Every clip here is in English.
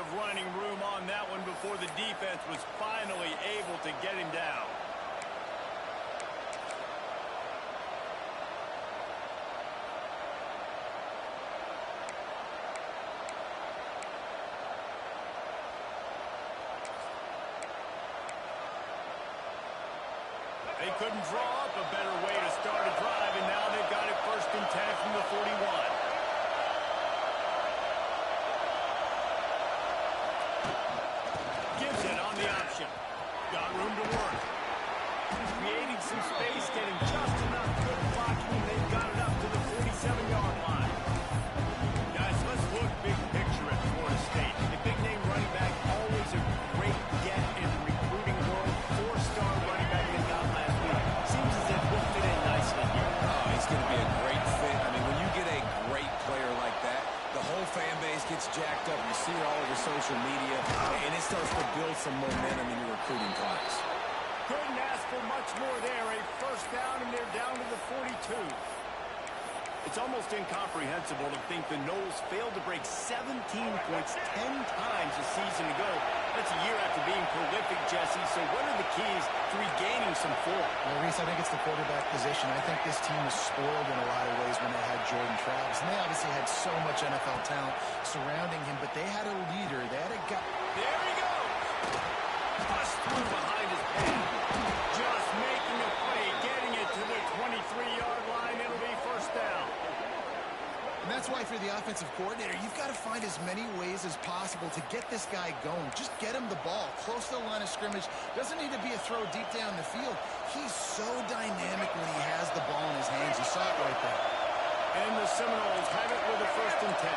of running room on that one before the defense was finally able to get him down. They couldn't draw up a better way to start a drive, and now they've got it 1st and 10 from the 41. Gives it on the option. Got room to work. Creating some space, getting just enough good blocking, and they've got it up to the 47-yard line. Guys, let's look big picture at Florida State. The big-name running back, always a great get in the recruiting world. 4-star running back they got last week. Seems as if he'll fit in nicely here. Oh, he's going to be a great fit. I mean, when you get a great player like that, the whole fan base gets jacked up. You see it all over social media, and it starts to build some momentum in your recruiting class. Couldn't ask for much more there. A 1st down, and they're down to the 42. It's almost incomprehensible to think the Noles failed to break 17 points 10 times a season ago. That's a year after being prolific, Jesse. So what are the keys to regaining some form? Well, Reese, I think it's the quarterback position. I think this team was spoiled in a lot of ways when they had Jordan Travis. And they obviously had so much NFL talent surrounding him, but they had a leader. They had a guy. There he goes. Bust through behind his head. Just making a play, getting it to the 23-yard line. It'll be 1st down. And that's why for the offensive coordinator, you've got to find as many ways as possible to get this guy going. Just get him the ball close to the line of scrimmage. Doesn't need to be a throw deep down the field. He's so dynamic when he has the ball in his hands. You saw it right there. And the Seminoles have it with a 1st and 10.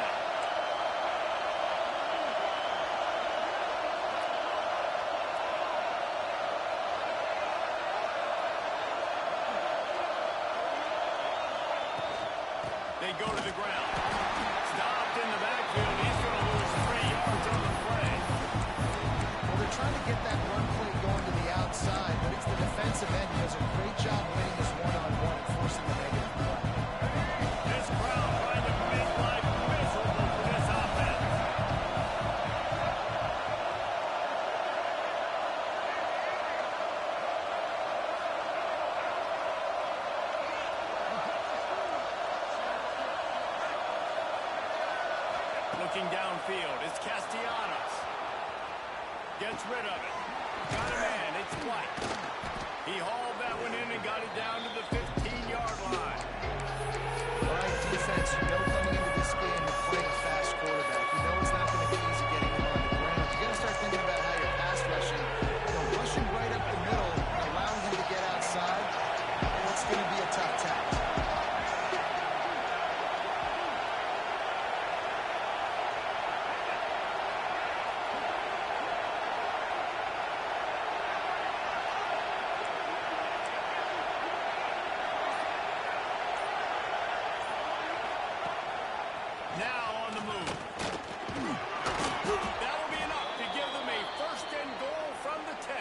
They go to the ground. Stopped in the backfield. He's going to lose 3 yards on the play. Well, they're trying to get that run play going to the outside, but it's the defensive end who does a great job winning this one-on-one and forcing the negative play. This crowd trying to make life miserable for this offense. Looking downfield, it's Castellanos. Gets rid of it. Got a man, it's White. He hauled that one in and got it down to the 15-yard line. All right, defense, you know coming into this game you're playing a fast quarterback. You know it's not going to be easy getting him on the ground. You got to start thinking about how you're pass rushing. Rushing right up the middle, allowing him to get outside, it's going to be a tough task. Now on the move. That'll be enough to give them a 1st and goal from the 10.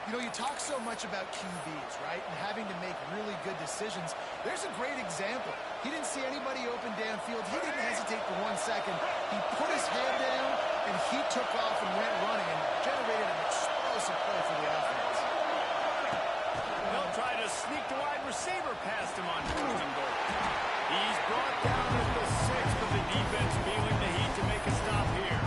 You know, you talk so much about QBs, right, and having to make really good decisions. There's a great example. He didn't see anybody open downfield. He didn't hesitate for 1 second. He put his head down, and he took off and went running and generated an explosive play for the offense. They'll try to sneak the wide receiver past him on 1st and goal. He's brought down at the 6, but the defense feeling the heat to make a stop here.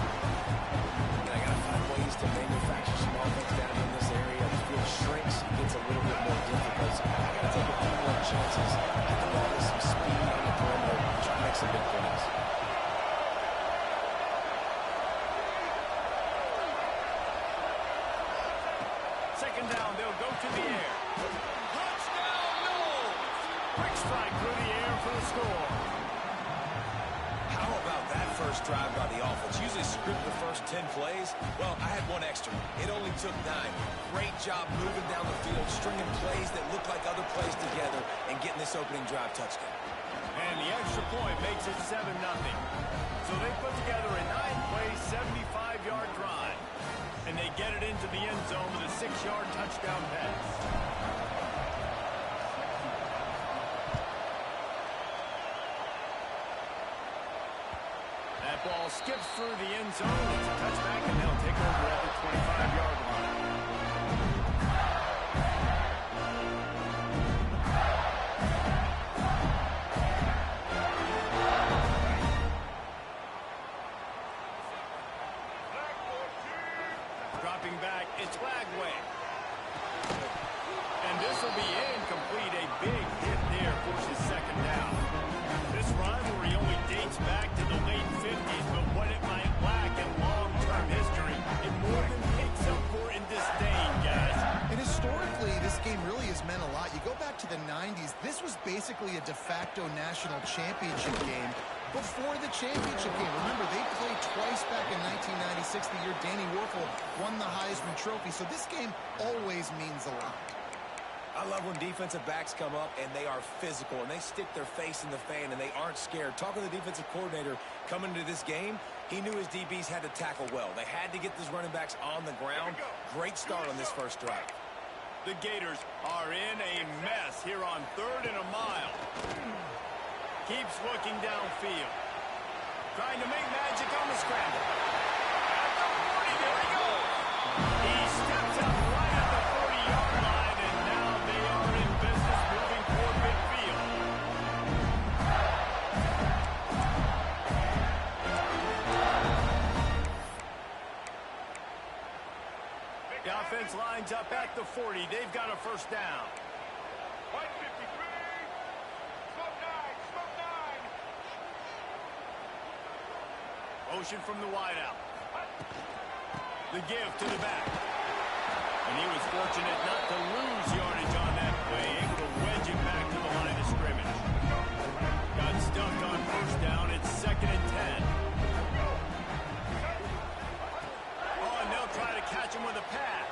They got to find ways to manufacture some offense down in this area. The field shrinks, it gets a little bit more difficult. So I got to take a few more chances. Get the ball with some speed on the perimeter, try to make some big plays. Second down, they'll go to the air. Touchdown, Noles! Quick strike through the air for the score. How about that first drive by the offense? Usually script the first 10 plays. Well, I had one extra. It only took 9. Great job moving down the field, stringing plays that look like other plays together, and getting this opening drive touchdown. And the extra point makes it 7-0. So they put together a 9-play, 75-yard drive. And they get it into the end zone with a 6-yard touchdown pass. That ball skips through the end zone. It's a touchback, and they'll take over at the 25-yard line. Dropping back, it's Lagway. And this will be incomplete. A big hit there forces second down. This rivalry only dates back to the late 50s, but what it might lack in long-term history, it more than makes up for in disdain, guys. And historically, this game really has meant a lot. You go back to the 90s, this was basically a de facto national championship game before the championship game. Remember, they played twice back in 1996, the year Danny Werfel won the Heisman Trophy. So this game always means a lot. I love when defensive backs come up and they are physical and they stick their face in the fan and they aren't scared. Talking to the defensive coordinator coming into this game, he knew his DBs had to tackle well. They had to get these running backs on the ground. Great start on this first drive. The Gators are in a mess here on 3rd and a mile. Keeps looking downfield. Trying to make magic on the scramble. At the 40, there he goes. He steps up right at the 40-yard line, and now they are in business moving toward midfield. The offense lines up at the 40. They've got a first down. Motion from the wideout. The give to the back. And he was fortunate not to lose yardage on that play, able to wedge it back to the line of scrimmage. Got stuffed on first down. It's 2nd and 10. Oh, and they'll try to catch him with a pass.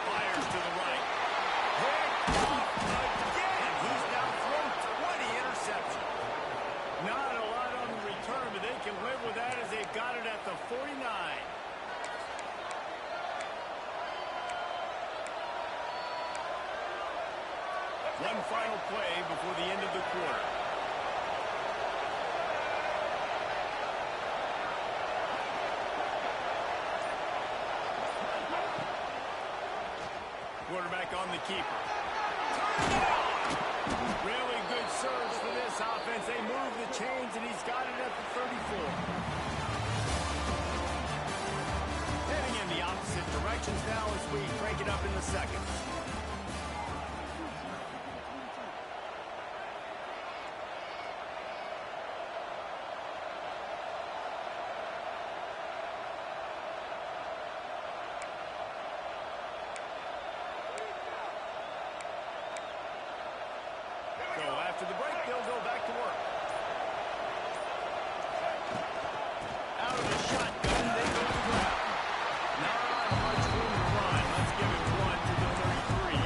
Fires to the right. Picked off again. He's now thrown 20 interceptions. Not a lot on the return, but they can live with that as they've got it at the 49. One final play before the end of the quarter. Quarterback on the keeper. Really good surge for this offense. They move the chains, and he's got it at the 34. Heading in the opposite directions now as we break it up in the seconds. After the break, they'll go back to work. Out of the shotgun, they go to the ground. Not much room to run. Let's give it one to the 33.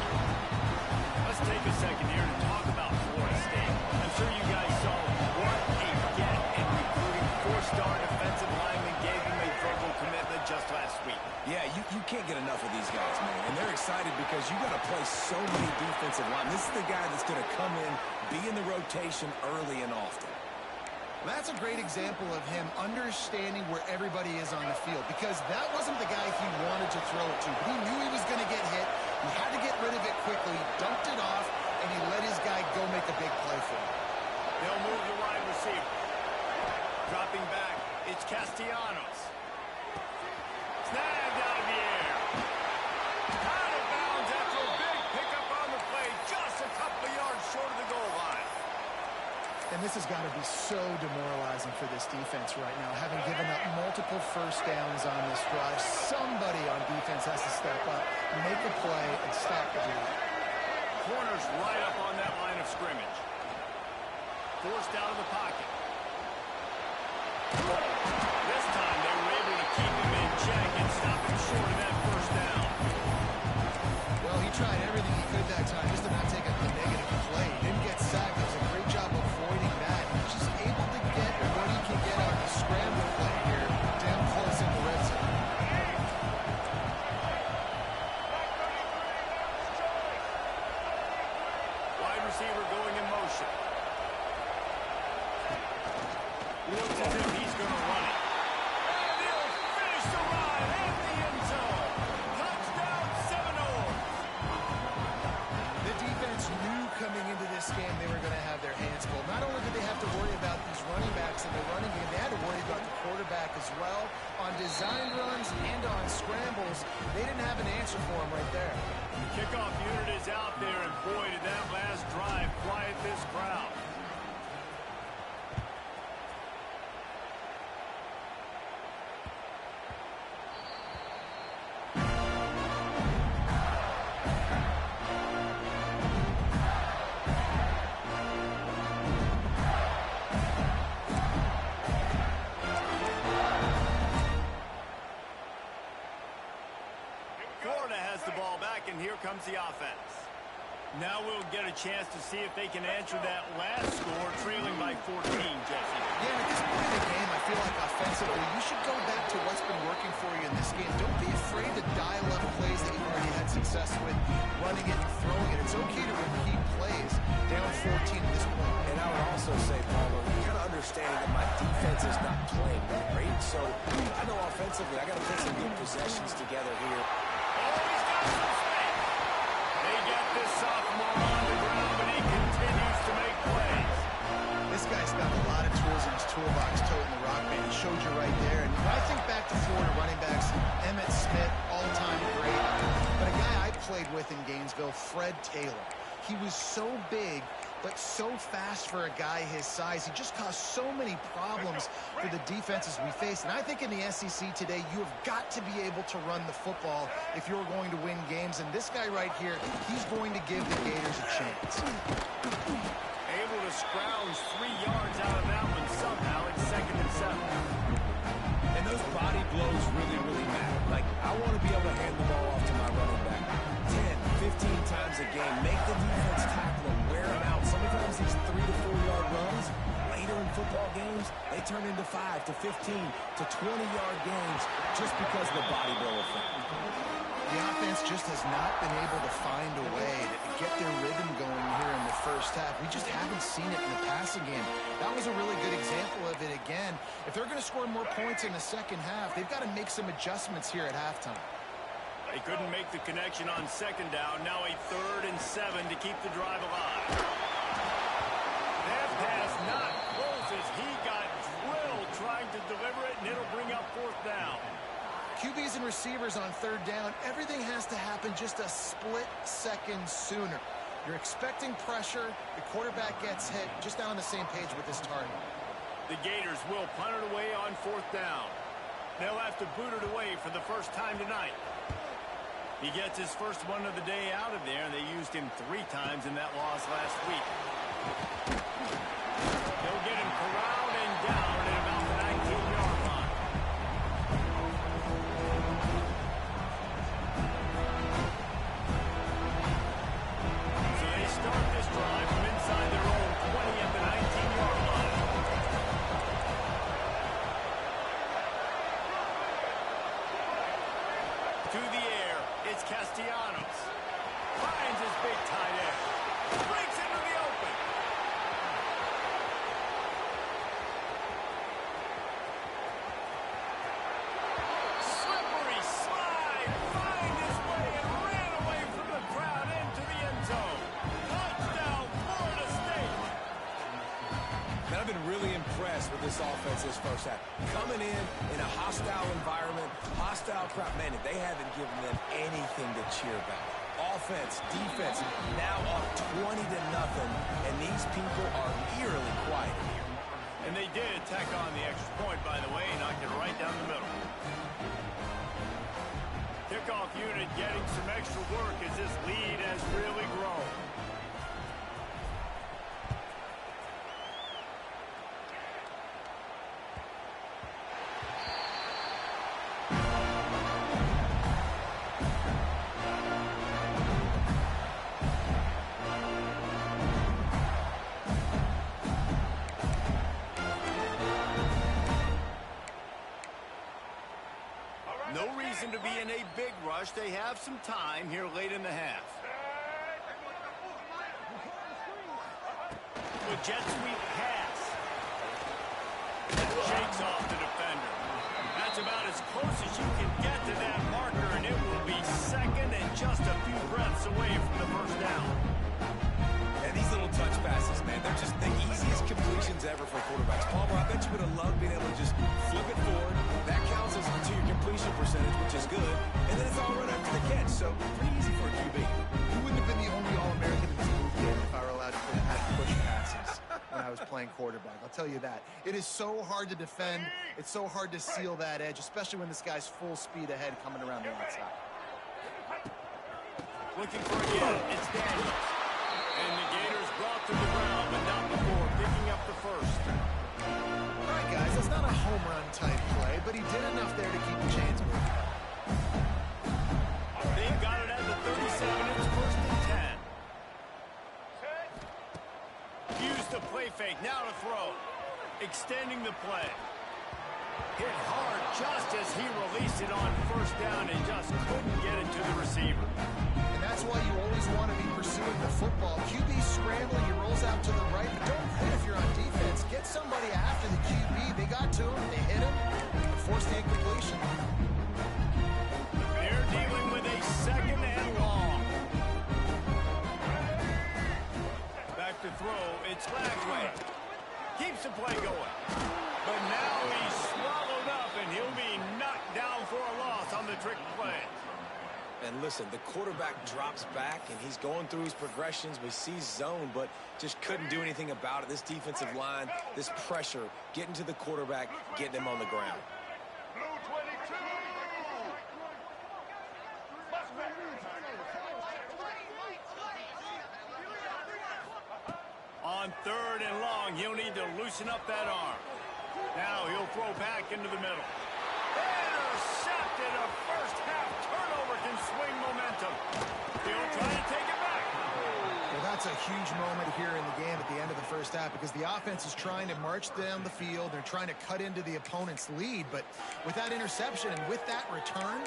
Let's take a second here to talk about Florida State. I'm sure you guys saw what a get in recruiting. 4-star defensive lineman gave him a verbal commitment just last week. Yeah, you can't get enough of these guys, man. And they're excited because you got to play so many defensive linemen. This is the guy that's going to come in, be in the rotation early and often. That's a great example of him understanding where everybody is on the field, because that wasn't the guy he wanted to throw it to, but he knew he was going to get hit. He had to get rid of it quickly, dumped it off, and he let his guy go make a big play for him. They'll move the wide receiver. Dropping back, it's Castellanos. Snagged out of the air. Out of bounds after a big pickup on the play, just a couple of yards short of the goal line. And this has got to be so demoralizing for this defense right now, having given up multiple first downs on this drive. Somebody on defense has to step up, make a play, and stop the bleed. Corners right up on that line of scrimmage. Forced out of the pocket. This time they were able to keep him in check and stop him short of that first down. Well, he tried everything he could that time just to not take a negative play. He didn't get sacked. It was a great job avoiding that. He's just able to get what he can get on the scramble play here down close in the red zone. Wide receiver going in motion. Looks as if he's going well on design runs and on scrambles. They didn't have an answer for him right there. The kickoff unit is out there, and boy, did that last drive quiet this crowd. And here comes the offense. Now we'll get a chance to see if they can answer that last score, trailing by 14, Jesse. Yeah, at this point in the game, I feel like offensively, you should go back to what's been working for you in this game. Don't be afraid to dial up plays that you've already had success with, running it and throwing it. It's okay to repeat plays down 14 at this point. And I would also say, Paulo, you got to understand that my defense is not playing great. So I know offensively, I got to put some good possessions together here. They got this sophomore on the ground, but he continues to make plays. This guy's got a lot of tools in his toolbox, toting the rock, man. He showed you right there. And when I think back to Florida running backs, Emmitt Smith, all-time great. But a guy I played with in Gainesville, Fred Taylor. He was so big, but so fast for a guy his size. He just caused so many problems for the defenses we faced. And I think in the SEC today, you have got to be able to run the football if you're going to win games. And this guy right here, he's going to give the Gators a chance. Able to scrounge 3 yards out of that one somehow. It's 2nd and 7. And those body blows really, really matter. Like, I want to be able to hand the ball off to my running back 10, 15 times a game. Make the defense tackle him, wear him out. Sometimes these 3 to 4 yard runs, later in football games, they turn into 5 to 15 to 20-yard games just because of the body blow effect. The offense just has not been able to find a way to get their rhythm going here in the first half. We just haven't seen it in the passing game. That was a really good example of it again. If they're going to score more points in the second half, they've got to make some adjustments here at halftime. They couldn't make the connection on 2nd down. Now a 3rd and 7 to keep the drive alive. That pass not close as he got drilled trying to deliver it, and it'll bring up 4th down. QBs and receivers on 3rd down, everything has to happen just a split second sooner. You're expecting pressure, the quarterback gets hit, just not on the same page with his target. The Gators will punt it away on 4th down. They'll have to boot it away for the first time tonight. He gets his first one of the day out of there. They used him 3 times in that loss last week. They'll get him corralled and down at about the 19-yard line. So they start this drive from inside their own 20 at the 19-yard line. To the air, it's Castellanos. Finds his big tight end. Breaks into the open. Slippery slide. Find his way and ran away from the crowd into the end zone. Touchdown, Florida State. Man, I've been really impressed with this offense this first half. Coming in a hostile environment, hostile crowd. Man, they haven't given them anything to cheer about. Offense, defense, now up 20 to nothing, and these people are eerily quiet here. And they did tack on the extra point, by the way, knocked it right down the middle. Kickoff unit getting some extra work as this lead has really grown. No reason to be in a big rush. They have some time here late in the half. With jet sweep pass. Shakes off the defender. That's about as close as you can get to that marker, and it will be 2nd and just a few breaths away from the first down. And these little touch passes, man, they're just the easiest completions ever for quarterbacks. Palmer, I bet you would have loved being able to just flip it forward. That counts as to your completion percentage, which is good. And then it's all right after the catch, so pretty easy for a QB. You wouldn't have been the only All-American in this move game if I were allowed to have push passes when I was playing quarterback. I'll tell you that. It is so hard to defend. It's so hard to seal that edge, especially when this guy's full speed ahead coming around the outside. Looking for a hit. It's Daniels. And the Gators brought to the ground, but not before picking up the first. All right, guys, that's not a home run type play, but he did enough there to keep the chains moving. They've got it at the 37. It's first and 10. Used the play fake. Now to throw. Extending the play. Hit hard just as he released it on first down and just couldn't get it to the receiver. And that's why you always want to be pursuing the football. QB scrambling, he rolls out to the right, but don't quit if you're on defense. Get somebody after the QB. They got to him, they hit him, and forced the incompletion. They're dealing with a second and long. Back to throw, it's Lagway. Keeps the play going. But now he's swallowed up, and he'll be knocked down for a loss on the trick play. And listen, the quarterback drops back, and he's going through his progressions. We see zone, but just couldn't do anything about it. This defensive line, this pressure, getting to the quarterback, getting him on the ground. On third and long, he'll need to loosen up that arm. Now he'll throw back into the middle. Intercepted. A first half turnover can swing momentum. He'll try to take it back. Well, that's a huge moment here in the game at the end of the first half because the offense is trying to march down the field. They're trying to cut into the opponent's lead, but with that interception and with that return,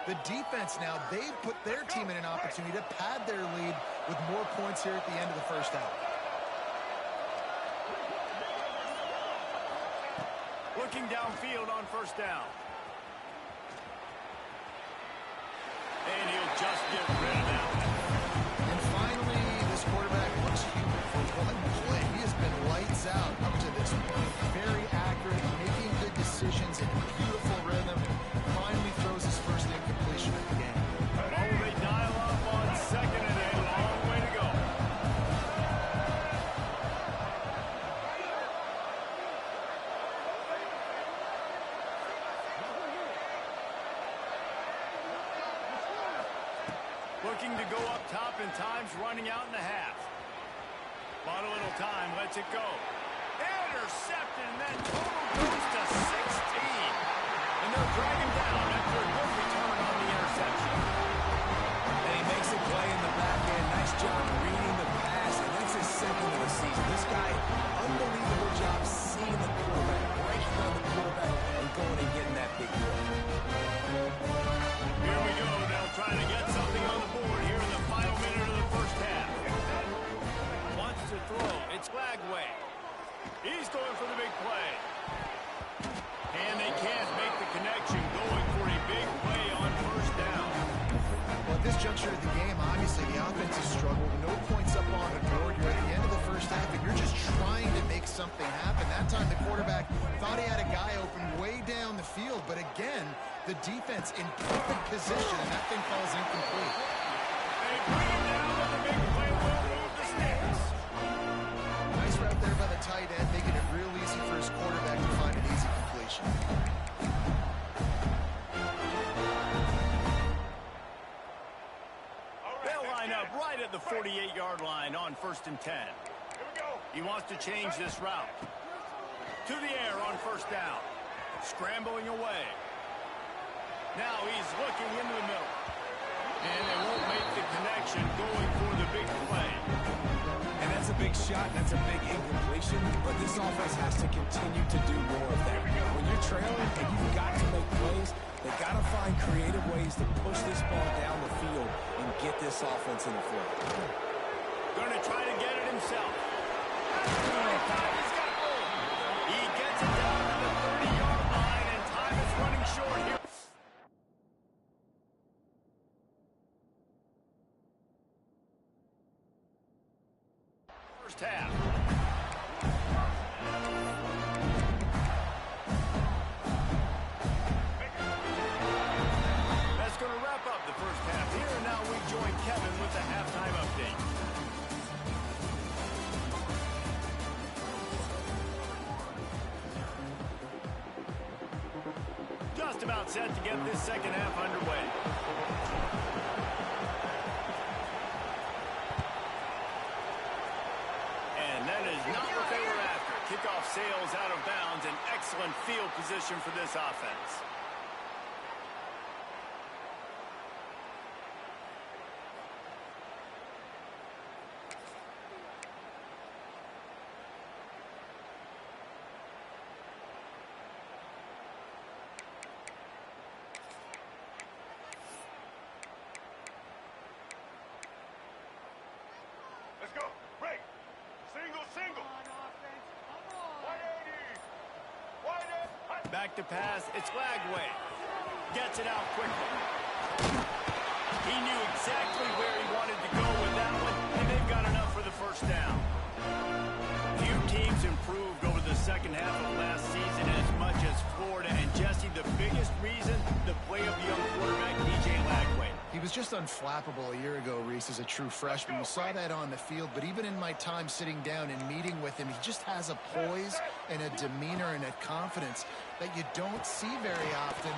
the defense now, they've put their team in an opportunity to pad their lead with more points here at the end of the first half. Looking downfield on first down. And he'll just get rid of that one. And finally, this quarterback looks human for one play. He has been lights out up to this point. Very accurate, making good decisions in a beautiful rhythm. Finally throws his first incompletion of the game. Oh, they dial up on second and a long way to go. Looking to go up top, and time's running out in the half. Bought a little time, lets it go. Intercepted, and that total goes to 16. And they'll drag him down after a good return on the interception. And he makes a play in the back end. Nice job reading the pass, and that's his second of the season. This guy, unbelievable job seeing the quarterback, breaking down the quarterback, and going and getting that big play. Here we go. They'll try to get something on the board here in the final minute of the first half. Wants to throw. It's Lagway. He's going for the big play. And they can't make the connection, going for a big play on first down. Well, at this juncture of the game, obviously the offense has struggled. No points up on the board. You're at the end of the first half, and you're just trying to make something happen. That time the quarterback thought he had a guy open way down the field, but again, the defense in perfect position, and that thing falls incomplete. They bring him down, and the big play will move the sticks. Nice route there by the tight end, making it real easy for his quarterback to find an easy completion. They'll line up right at the 48-yard line on first and 10. He wants to change this route. To the air on first down. Scrambling away. Now he's looking into the middle. And they won't make the connection, going for the big play. And that's a big shot, that's a big incompletion, but this offense has to continue to do more of that. When you're trailing and you've got to make plays, they've got to find creative ways to push this ball down the field and get this offense in the flow. Going to try to get it himself. He's got room. He gets it down to the 30-yard line, and time is running short here. first half. That's going to wrap up the first half here, and now we join Kevin with the halftime update. Just about set to get this second half underway. And that is not what they were after. Kickoff sails out of bounds, and excellent field position for this offense. Let's go. Break. Single, single. 180. 180. Back to pass. It's Lagway. Gets it out quickly. He knew exactly where he wanted to go with that one, and they've got enough for the first down. Few teams improved over the second half of last season as much as Florida. And Jesse, the biggest reason, the play of the young quarterback, DJ Lagway. He was just unflappable a year ago, Reese, as a true freshman. You saw that on the field, but even in my time sitting down and meeting with him, he just has a poise and a demeanor and a confidence that you don't see very often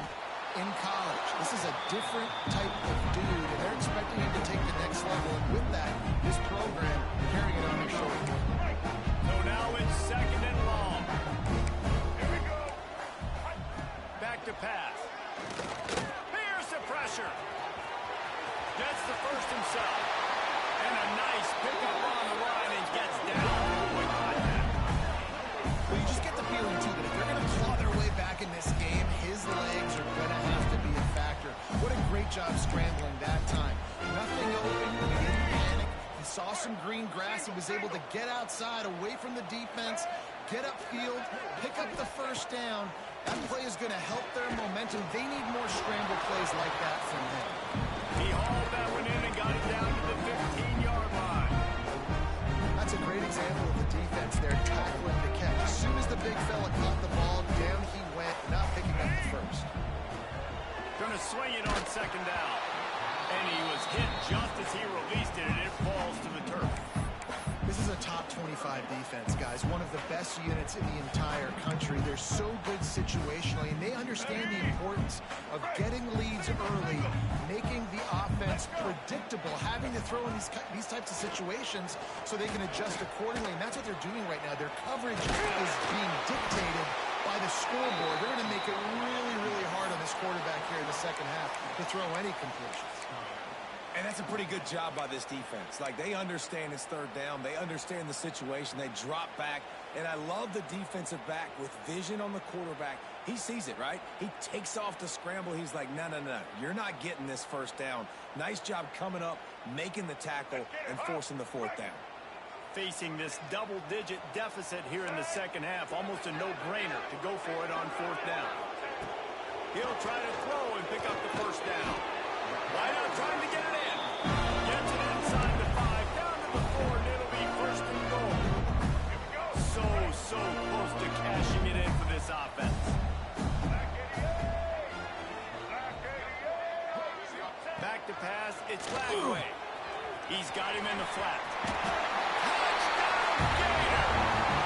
in college. This is a different type of dude, and they're expecting him to take the next level, and with that, this program carrying it on their shoulders. So now it's second and long. Here we go. Back to pass. Here's the pressure. Gets the first himself. And a nice pickup on the line and gets down with contact. Well, you just get the feeling, too, that if they're going to claw their way back in this game, his legs are going to have to be a factor. What a great job scrambling that time. Nothing open. He didn't panic. He saw some green grass. He was able to get outside, away from the defense, get upfield, pick up the first down. That play is going to help their momentum. They need more scramble plays like that from him. He hauled that one in and got it down to the 15-yard line. That's a great example of the defense there tackling the catch. As soon as the big fella caught the ball, down he went, not picking up the first. Going to swing it on second down. And he was hit just as he released it, and it falls to the turf. This is a top 25 defense, guys. One of the best units in the entire country. They're so good situationally, and they understand the importance of getting leads early, making the offense predictable, having to throw in these types of situations so they can adjust accordingly. And that's what they're doing right now. Their coverage is being dictated by the scoreboard. They're going to make it really, really hard on this quarterback here in the second half to throw any completions. And that's a pretty good job by this defense. Like, they understand it's third down. They understand the situation. They drop back. And I love the defensive back with vision on the quarterback. He sees it, right? He takes off the scramble. He's like, no, no, no. You're not getting this first down. Nice job coming up, making the tackle, and forcing the fourth down. Facing this double-digit deficit here in the second half, almost a no-brainer to go for it on fourth down. He'll try to throw and pick up the first down. Wide out trying to get it in. Gets it inside the 5, down to the 4, and it'll be first and goal. So close to cashing it in for this offense. Back to pass, it's Lagway. He's got him in the flat. Touchdown, Gator!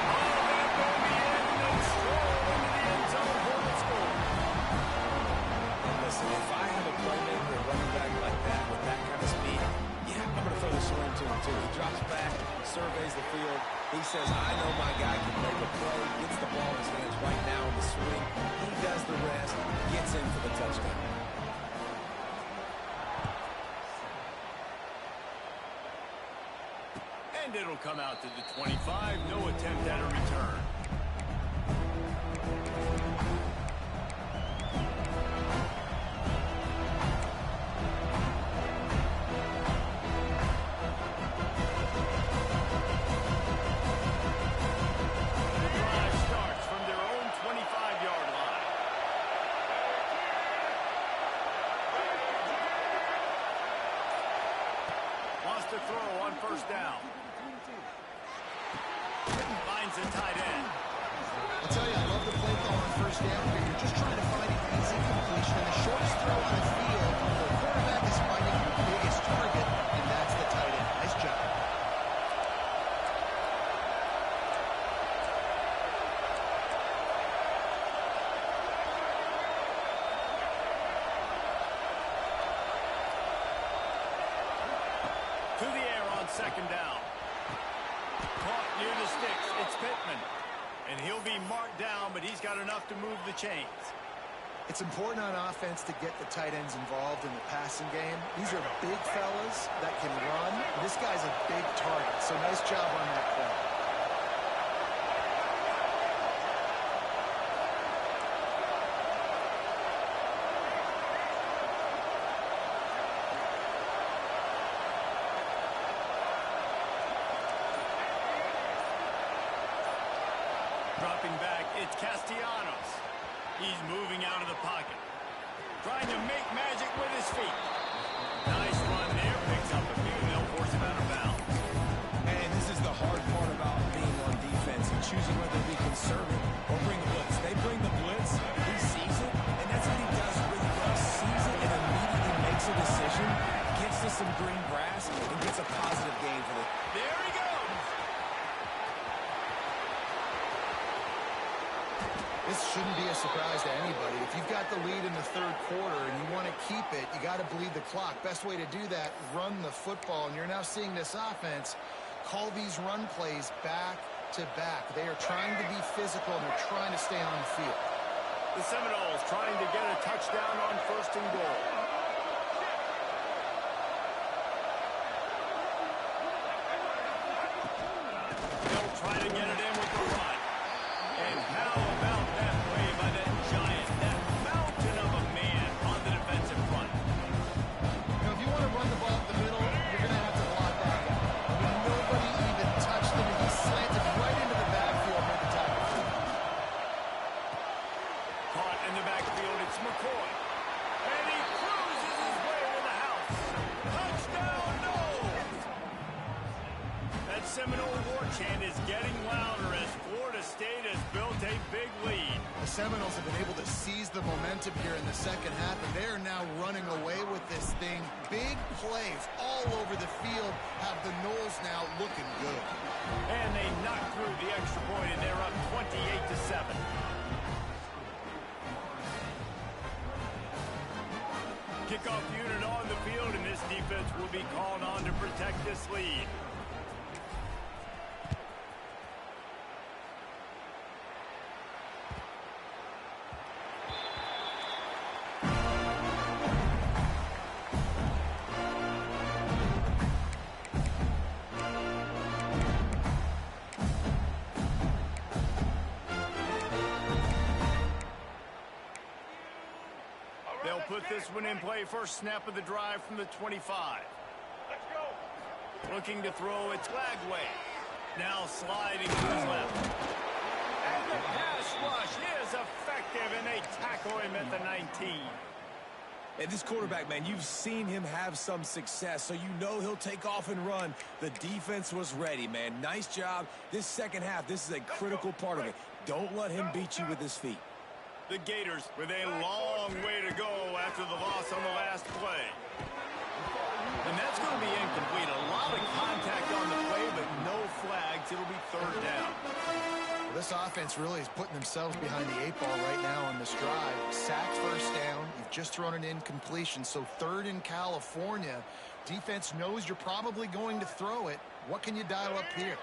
Oh, that will be in and stroll into the end zone for the score. Listen, if I have a playmaker, a running back like that with that kind of speed, yeah, I'm going to throw the swing to him, too. He drops back, surveys the field. He says, I know my guy can make a play, gets the ball in his hands right now in the swing. He does the rest, gets in for the touchdown. And it'll come out to the 25. No attempt at a return. The drive starts from their own 25-yard line. Wants to throw on first down. Finds the tight end. I'll tell you, I love the play call on first down here. You're just trying to find an easy completion, and the shortest throw on the field, the quarterback is finding your biggest target, and that's the tight end. Nice job. To the air on second down. Caught near the sticks. It's Pittman. And he'll be marked down, but he's got enough to move the chains. It's important on offense to get the tight ends involved in the passing game. These are big fellas that can run. This guy's a big target, so nice job on that play. Dropping back, it's Castellanos. He's moving out of the pocket. Trying to make magic with his feet. Nice run there. Picks up a few. They'll force him out of bounds. And this is the hard part about being on defense and choosing whether to be conservative or bring the blitz. They bring the blitz. He sees it, and that's what he does really well. Sees it and immediately makes a decision, gets to some green grass, and gets a positive gain for the... There he goes. This shouldn't be a surprise to anybody. If you've got the lead in the third quarter and you want to keep it, you got to bleed the clock. Best way to do that, run the football. And you're now seeing this offense call these run plays back to back. They are trying to be physical, and they're trying to stay on the field. The Seminoles trying to get a touchdown on first and goal. They'll try to get it in with the run. And how about that play by that giant, that mountain of a man on the defensive front? Now, if you want to run the ball up the middle, you're going to have to block that guy. I mean, nobody even touched him, and he slanted right into the backfield at the tackle. Caught in the backfield, it's McCoy. And he cruises his way to the house. Touchdown, no! That Seminole war chant is getting louder as Florida State has built a big lead. The Seminoles have been able to seize the momentum here in the second half, and they are now running away with this thing. Big plays all over the field have the Noles now looking good. And they knock through the extra point, and they're up 28-7. Kickoff unit on the field, and this defense will be called on to protect this lead. They'll put this one in play. First snap of the drive from the 25. Let's go. Looking to throw, it's Lagway. Now sliding to his left. And the pass rush is effective, and they tackle him at the 19. And this quarterback, man, you've seen him have some success, so you know he'll take off and run. The defense was ready, man. Nice job. This second half, this is a critical part of it. Don't let him beat you with his feet. The Gators with a long way to go after the loss on the last play. And that's going to be incomplete. A lot of contact on the play, but no flags. It'll be third down. Well, this offense really is putting themselves behind the 8 ball right now on this drive. Sacked first down. You've just thrown an incompletion. So third in California. Defense knows you're probably going to throw it. What can you dial up here?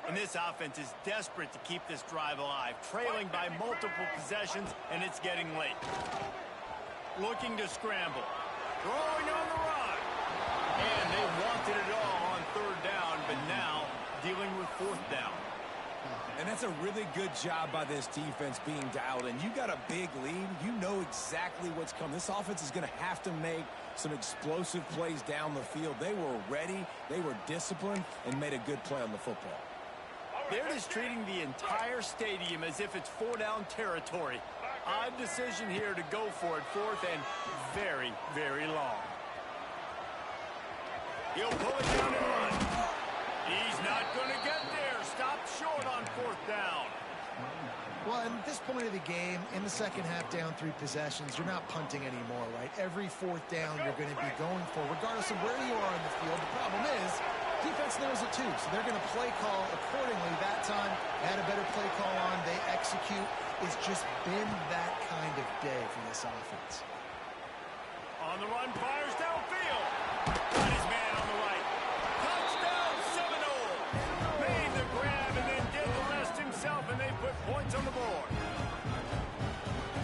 And this offense is desperate to keep this drive alive, trailing by multiple possessions, and it's getting late. Looking to scramble. Throwing on the run. And they wanted it all on third down, but now dealing with fourth down. And that's a really good job by this defense being dialed in. You got a big lead. You know exactly what's coming. This offense is going to have to make some explosive plays down the field. They were ready, they were disciplined, and made a good play on the football. They're just treating the entire stadium as if it's four-down territory. Odd decision here to go for it, fourth and very, very long. He'll pull it down and run. He's not going to get there. Stopped short on 4th down. Well, at this point of the game, in the second half, down 3 possessions, you're not punting anymore, right? Every 4th down you're going to be going for, regardless of where you are on the field. The problem is, defense knows it too, so they're going to play call accordingly. That time, they had a better play call on. They execute. It's just been that kind of day for this offense. On the run, fires downfield. Got his man on the right. Touchdown, Seminole. Made the grab and then did the rest himself, and they put points on the board.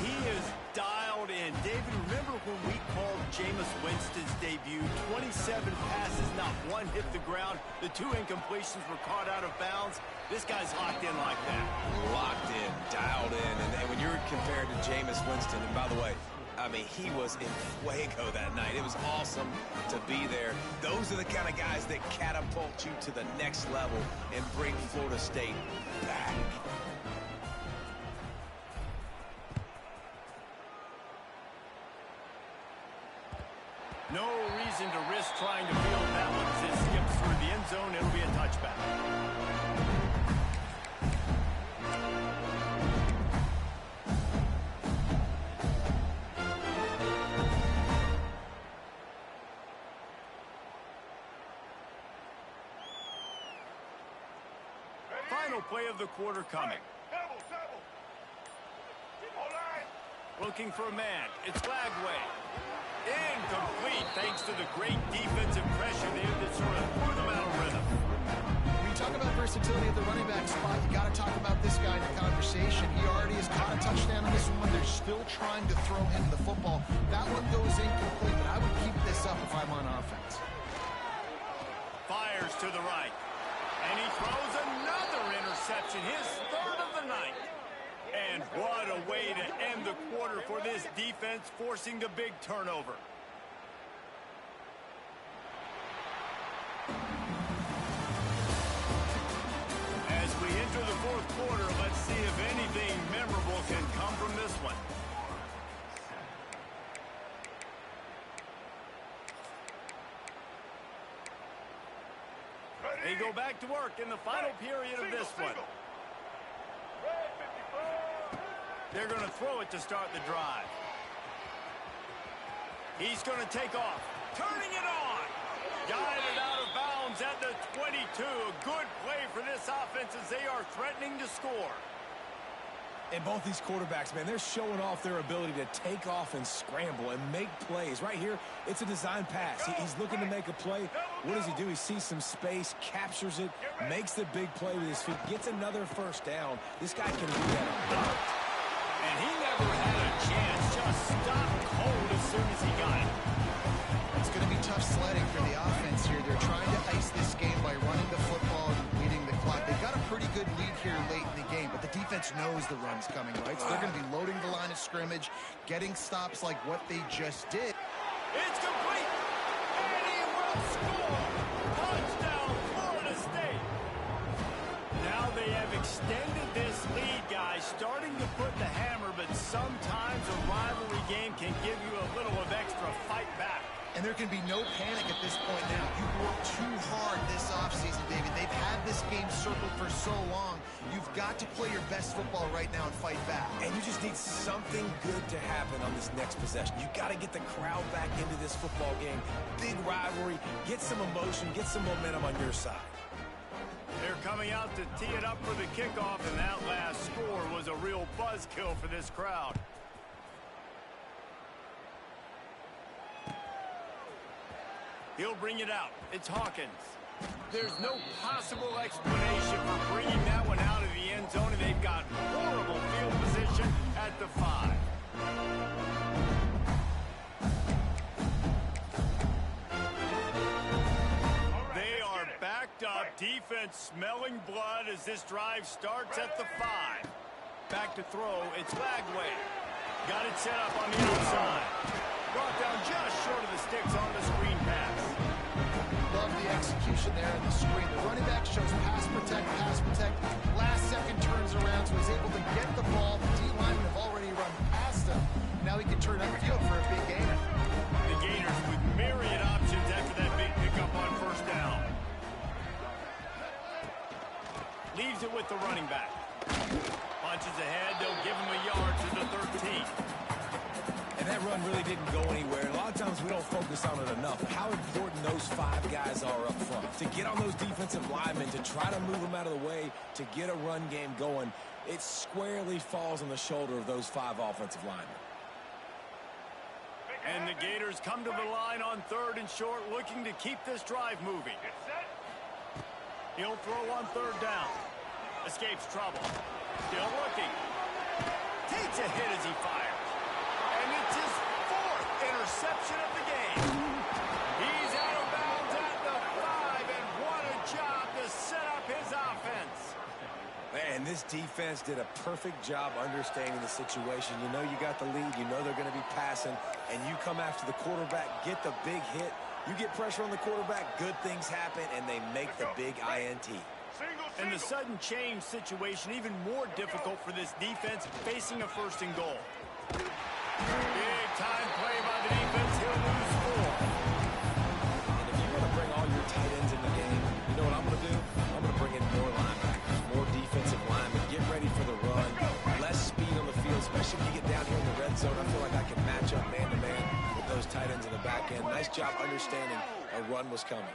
He is dialed in. David, remember when we called Jameis Winston's debut? 27 passes, not one hit the ground. The 2 incompletions were caught out of bounds. This guy's locked in like that. Locked in, dialed in. And when you're compared to Jameis Winston, and by the way, I mean, he was in fuego that night. It was awesome to be there. Those are the kind of guys that catapult you to the next level and bring Florida State back. No reason to risk trying to field that one. As it skips through the end zone, it'll be a touchback. Final play of the quarter coming. Double. All-line. Looking for a man. It's Lagway. Incomplete thanks to the great defensive pressure there that sort of threw them out of rhythm. When you talk about versatility at the running back spot, you got to talk about this guy in the conversation. He already has caught a touchdown on this one. They're still trying to throw him the football. That one goes incomplete, but I would keep this up if I'm on offense. Fires to the right. And he throws another interception, his 3rd of the night. And what a way to end the quarter for this defense, forcing the big turnover. As we enter the 4th quarter, let's see if anything memorable can come from this one. They go back to work in the final period of this one. They're going to throw it to start the drive. He's going to take off. Turning it on. Guided out of bounds at the 22. A good play for this offense as they are threatening to score. And both these quarterbacks, man, they're showing off their ability to take off and scramble and make plays. Right here, it's a design pass. He's looking to make a play. What does he do? He sees some space, captures it, makes the big play with his feet, gets another 1st down. This guy can do that a lot. And he never had a chance. Just stopped cold as soon as he got it. It's going to be tough sledding for the offense here. They're trying to ice this game by running the football and leading the clock. They've got a pretty good lead here late in the game, but the defense knows the run's coming, right? So they're going to be loading the line of scrimmage, getting stops like what they just did. It's complete. And he will score. Touchdown, Florida State. Now they have extended this lead, guys, starting to put the hammer, but sometimes a rivalry game can give you a little of extra fight back. And there can be no panic at this point now. You've worked too hard this offseason, David. They've had this game circled for so long. You've got to play your best football right now and fight back. And you just need something good to happen on this next possession. You got to get the crowd back into this football game. Big rivalry. Get some emotion. Get some momentum on your side. They're coming out to tee it up for the kickoff, and that last score was a real buzzkill for this crowd. He'll bring it out. It's Hawkins. There's no possible explanation for bringing that one out of the end zone, and they've got horrible field position at the 5. They are backed up. Defense smelling blood as this drive starts at the 5. Back to throw. It's Lagway. Got it set up on the outside. Brought down just short of the sticks on the screen pass. Love the execution there on the screen. The running back shows pass protect, pass protect. Last second turns around, so he's able to get the ball. The D-linemen have already run past him. Now he can turn upfield for a big gainer. The Gators with myriad options after that big pickup on 1st down. didn't go anywhere. A lot of times we don't focus on it enough. How important those 5 guys are up front. To get on those defensive linemen, to try to move them out of the way, to get a run game going, it squarely falls on the shoulder of those 5 offensive linemen. And the Gators come to the line on 3rd and short, looking to keep this drive moving. He'll throw on 3rd down. Escapes trouble. Still looking. Takes a hit as he fires. And it's his 4th interception of the game. He's out of bounds at the 5, and what a job to set up his offense. Man, this defense did a perfect job understanding the situation. You know you got the lead. You know they're going to be passing. And you come after the quarterback, get the big hit. You get pressure on the quarterback, good things happen, and they make the big INT. And the sudden change situation even more difficult for this defense facing a 1st and goal. Big time play by the defense. He'll lose 4. And if you want to bring all your tight ends in the game, you know what I'm going to do? I'm going to bring in more linebackers, more defensive linemen, get ready for the run, less speed on the field, especially when you get down here in the red zone. I feel like I can match up man-to-man with those tight ends in the back end. Nice job understanding a run was coming.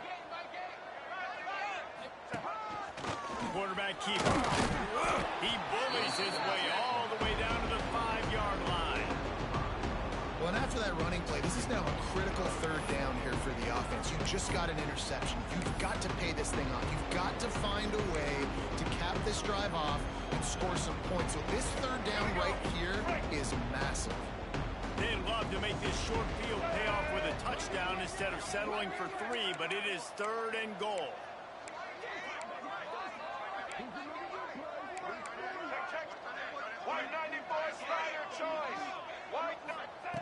Quarterback keeper. He bullies his way all the way down to the 5-yard line. Well, and after that running play, this is now a critical 3rd down here for the offense. You just got an interception. You've got to pay this thing off. You've got to find a way to cap this drive off and score some points. So this 3rd down right here is massive. They'd love to make this short field pay off with a touchdown instead of settling for 3, but it is 3rd and goal.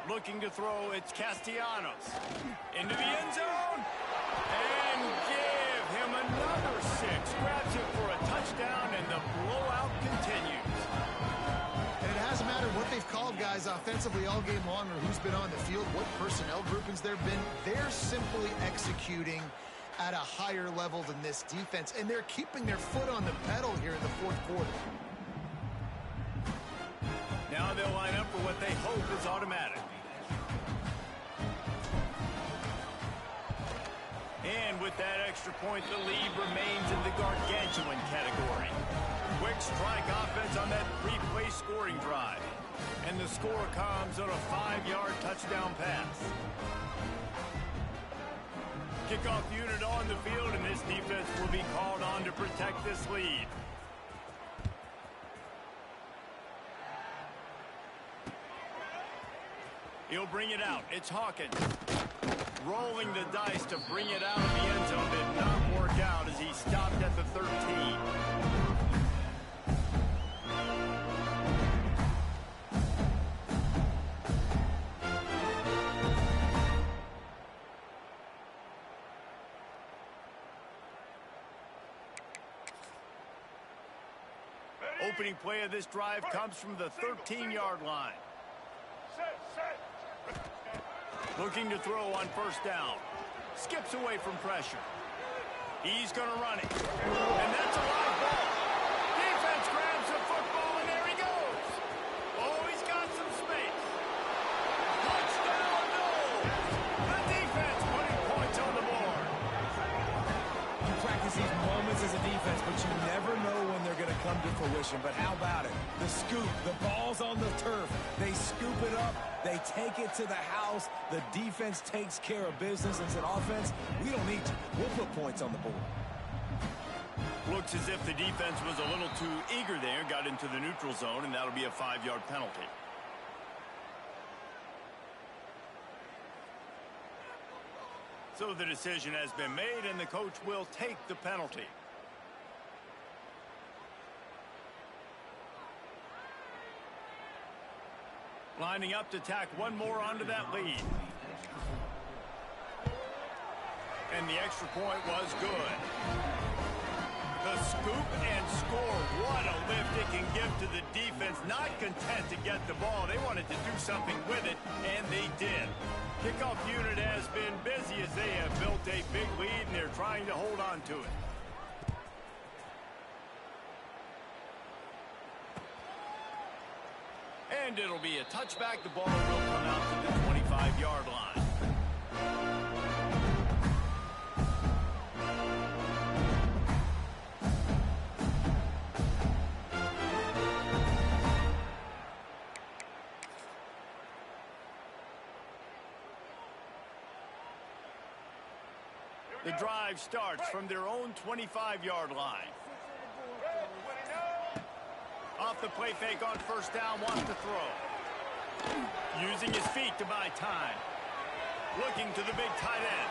Looking to throw, it's Castellanos. Into the end zone. And give him another 6. Grabs it for a touchdown, and the blowout continues. And it hasn't mattered what they've called guys offensively all game long or who's been on the field, what personnel groupings there have been. They're simply executing at a higher level than this defense, and they're keeping their foot on the pedal here in the 4th quarter. Now they'll line up for what they hope is automatic. And with that extra point, the lead remains in the gargantuan category. Quick strike offense on that 3-play scoring drive. And the score comes on a 5-yard touchdown pass. Kickoff unit on the field, and this defense will be called on to protect this lead. He'll bring it out. It's Hawkins. Rolling the dice to bring it out of the end zone. Did not work out as he stopped at the 13. Opening play of this drive comes from the 13-yard line. Looking to throw on 1st down. Skips away from pressure. He's going to run it. And that's a live ball. Defense grabs the football, and there he goes. Oh, he's got some space. Touchdown, no. The defense putting points on the board. You practice these moments as a defense, but you never know when they're going to come to fruition. But how about it? The scoop, the ball's on the turf. They scoop it up. They take it to the house. The defense takes care of business. And said, offense, we don't need to. We'll put points on the board. Looks as if the defense was a little too eager there, got into the neutral zone, and that'll be a 5-yard penalty. So the decision has been made, and the coach will take the penalty. Lining up to tack one more onto that lead. And the extra point was good. The scoop and score. What a lift it can give to the defense. Not content to get the ball. They wanted to do something with it, and they did. Kickoff unit has been busy as they have built a big lead, and they're trying to hold on to it. And it'll be a touchback. The ball will come out to the 25 The drive starts from their own 25-yard line. Off the play fake on first down, wants to throw. Using his feet to buy time. Looking to the big tight end.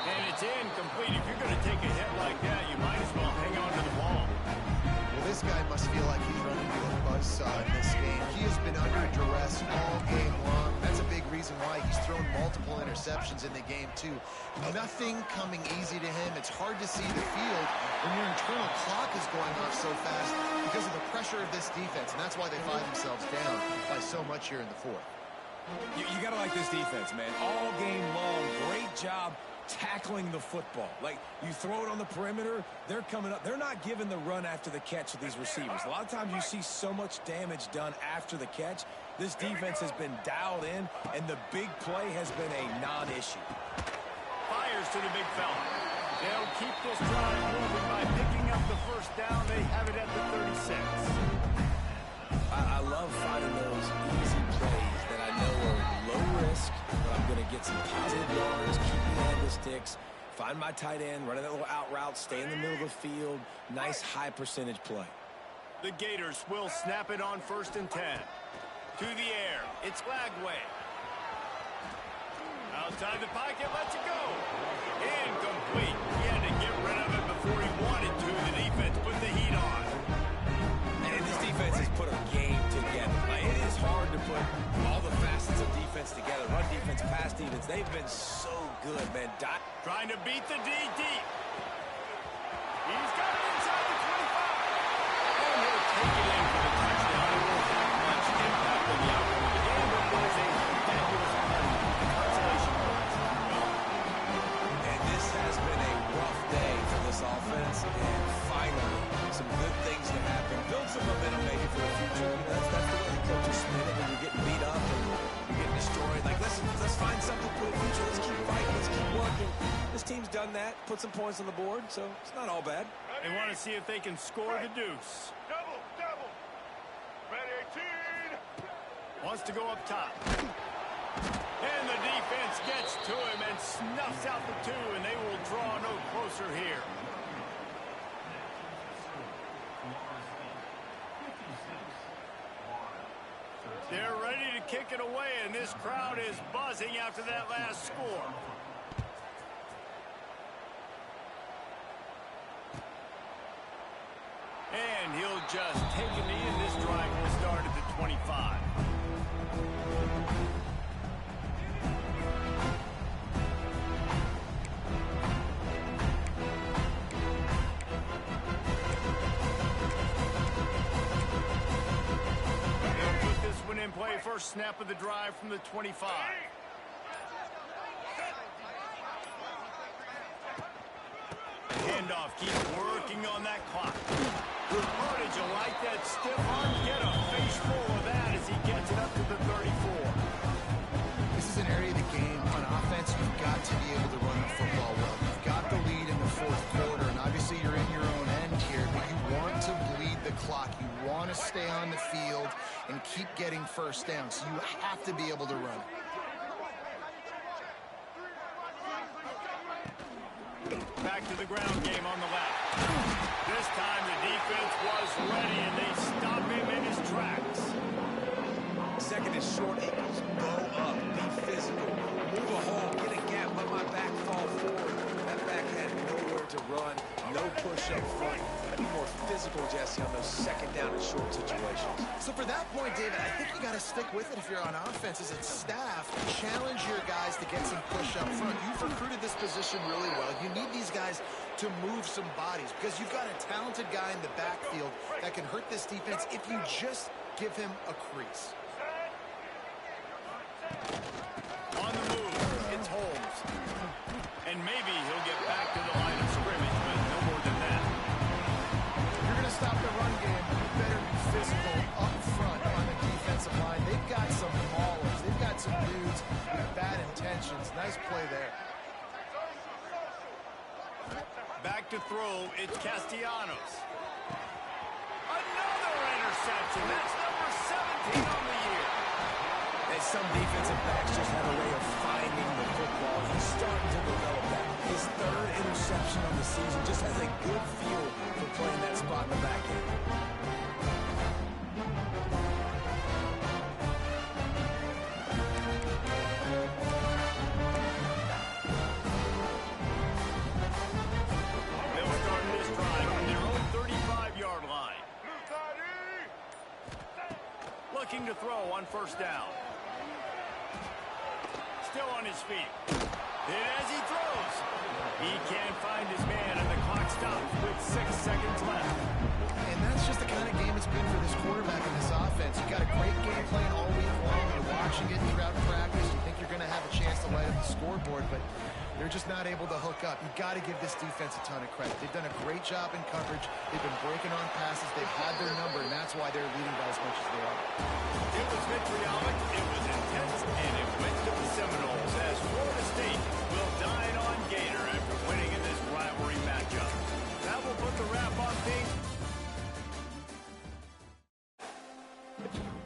And it's incomplete. If you're going to take a hit like that, you might as well hang on to the ball. Well, this guy must feel like he's running with a buzzsaw in this game. He has been under duress all game long. That's a big reason why he's thrown multiple interceptions in the game, too. Nothing coming easy to him. It's hard to see the field when your internal clock is going off so fast because of the pressure of this defense, and that's why they find themselves down by so much here in the fourth. You got to like this defense, man. All game long, great job tackling the football. Like, you throw it on the perimeter, they're coming up. They're not giving the run after the catch to these receivers. A lot of times you see so much damage done after the catch. This defense has been dialed in, and the big play has been a non-issue. Fires to the big fella. They'll keep this drive moving by picking up the first down. They have it at the 36. I love finding those easy plays that I know are low risk, but I'm going to get some positive yards, keep the hand of the sticks, find my tight end, running that little out route, stay in the middle of the field. Nice high percentage play. The Gators will snap it on 1st and 10. To the air. It's Lagway. Outside the pocket, lets it go. Incomplete. He had to get rid of it before he wanted to. The defense put the heat on. And this defense has put a game together. Like, it is hard to put all the facets of defense together. Run defense, pass defense. They've been so good, man. Trying to beat the D deep. He's got it inside the 25. And he'll take it in for the touchdown. It won't have much impact on the outcome of the game, but it was a fabulous run. Consolation prize. And this has been a rough day for this offense. And finally, some good things to happen. Build some momentum maybe for the future. You know, that's the way the coaches spin it when you're getting beat up and you're getting destroyed. Like, let's find something for the future. Let's keep fighting. Let's keep working. This team's done that. Put some points on the board, so it's not all bad. They want to see if they can score the deuce. Double, double. Ready, team. Wants to go up top. And the defense gets to him and snuffs out the 2, and they will draw no closer here. They're ready to kick it away, and this crowd is buzzing after that last score. And he'll just take a knee, and this drive will start at the 25. They'll put this one in play. First snap of the drive from the 25. Handoff keeps working on that clock. Oh, did you like that stiff arm? Get a face full of that as he gets it up to the 34. This is an area of the game. On offense, you've got to be able to run the football well. You've got the lead in the fourth quarter, and obviously you're in your own end here, but you want to bleed the clock. You want to stay on the field and keep getting first down, so you have to be able to run. Back to the ground game on the left. This time the defense was ready, and they stop him in his tracks. Second is short equals go up, be physical, move a hole, get a gap, let my back fall forward. That back had nowhere to run, no push up front. Be more physical, Jesse, on those second down and short situations. So for that point, David, I think you got to stick with it if you're on offense as a staff. Challenge your guys to get some push up front. You've recruited this position really well. You need these guys to move some bodies because you've got a talented guy in the backfield that can hurt this defense if you just give him a crease. On the move, it's Holmes. And maybe he'll get back to the line of scrimmage, but no more than that. If you're going to stop the run game, you better be physical up front on the defensive line. They've got some maulers. They've got some dudes with bad intentions. Nice play there. Back to throw, it's Castellanos. Another interception. That's number 17 on the year. And some defensive backs just have a way of finding the football. He's starting to develop that. His third interception of the season. Just has a good feel for playing that spot in the back end. They'll start this drive on their own 35-yard line. Looking to throw on first down. Still on his feet. And as he throws, he can't find his man, and the clock stops with 6 seconds left. And that's just the kind of game it's been for this quarterback in this offense. You've got a great game plan all week long. You're watching it throughout practice. You think you're going to have a chance to light up the scoreboard, but they're just not able to hook up. You've got to give this defense a ton of credit. They've done a great job in coverage. They've been breaking on passes. They've had their number, and that's why they're leading by as much as they are. It was vitriolic,